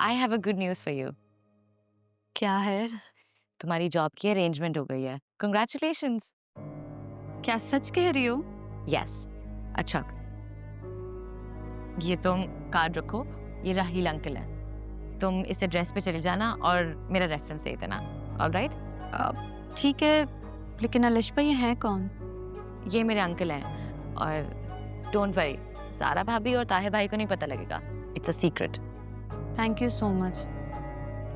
I have a good news for you. क्या है? तुम्हारी जॉब की अरेंजमेंट हो गई है। कांग्रेचुलेशंस। क्या सच कह रही हो? यस। अच्छा, ये तुम कार्ड रखो। ये राहील अंकल है। तुम इस एड्रेस पे चले जाना और मेरा रेफरेंस दे देना। ऑलराइट? ठीक है, लेकिन अलिशा ये है कौन? ये मेरे अंकल हैं और डोंट वरी, सारा भाभी और ताहिर भाई को नहीं पता लगेगा। It's a secret. Thank you so much.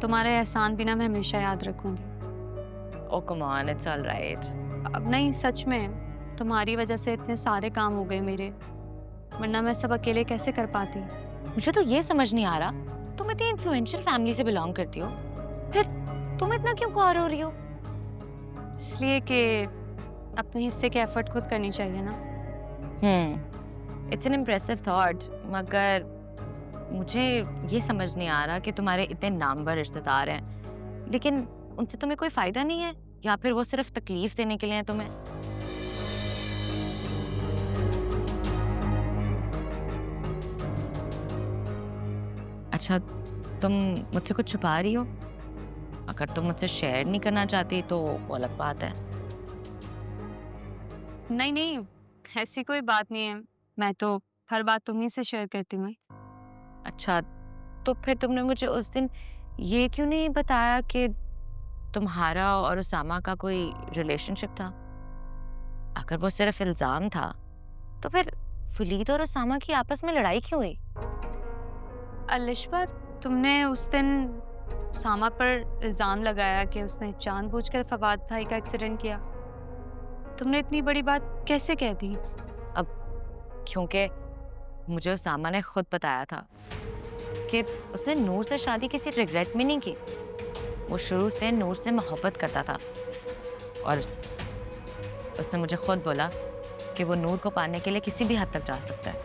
तुम्हारे एहसान भी ना मैं हमेशा याद रखूंगी। ओह कम ऑन, इट्स ऑलराइट। अब नहीं, सच में तुम्हारी वजह से इतने सारे काम हो गए मेरे, वरना मैं सब अकेले कैसे कर पाती। मुझे तो ये समझ नहीं आ रहा, तुम इतनी इन्फ्लुएंशियल फैमिली से बिलोंग करती हो, फिर तुम इतना क्यों ख्वार हो रही हो? इसलिए कि अपने हिस्से के एफर्ट खुद करनी चाहिए ना। इट्स एन इम्प्रेसिव थॉट, मगर मुझे ये समझ नहीं आ रहा कि तुम्हारे इतने नामवर रिश्तेदार हैं, लेकिन उनसे तुम्हें कोई फायदा नहीं है, या फिर वो सिर्फ तकलीफ देने के लिए हैं तुम्हें? अच्छा, तुम मुझसे कुछ छुपा रही हो? अगर तुम मुझसे शेयर नहीं करना चाहती तो वो अलग बात है। नहीं नहीं, ऐसी कोई बात नहीं है। मैं तो हर बात तुम्ही से शेयर करती हूँ। अच्छा, तो फिर तुमने मुझे उस दिन ये क्यों नहीं बताया कि तुम्हारा और उसामा का कोई रिलेशनशिप था? अगर वो सिर्फ इल्जाम था, तो फिर फलीद और उसामा की आपस में लड़ाई क्यों हुई? अलिशा, तुमने उस दिन उसामा पर इल्जाम लगाया कि उसने जानबूझकर फवाद भाई का एक्सीडेंट किया। तुमने इतनी बड़ी बात कैसे कह दी? अब क्योंकि मुझे उसामा ने खुद बताया था कि उसने नूर से शादी किसी रिग्रेट में नहीं की। वो शुरू से नूर से मोहब्बत करता था और उसने मुझे खुद बोला कि वो नूर को पाने के लिए किसी भी हद तक जा सकता है।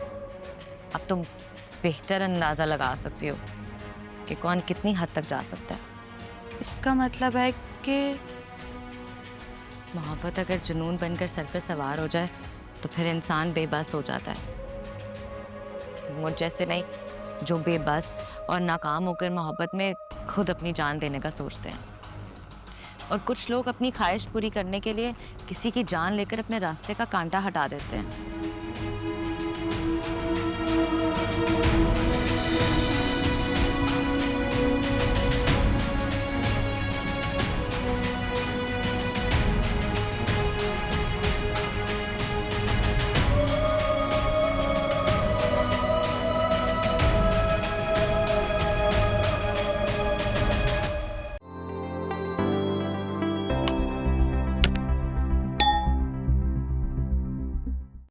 अब तुम बेहतर अंदाज़ा लगा सकती हो कि कौन कितनी हद तक जा सकता है। इसका मतलब है कि मोहब्बत अगर जुनून बनकर सर पे सवार हो जाए तो फिर इंसान बेबस हो जाता है। मुझ जैसे नहीं, जो बेबस और नाकाम होकर मोहब्बत में खुद अपनी जान देने का सोचते हैं। और कुछ लोग अपनी ख्वाहिश पूरी करने के लिए किसी की जान लेकर अपने रास्ते का कांटा हटा देते हैं।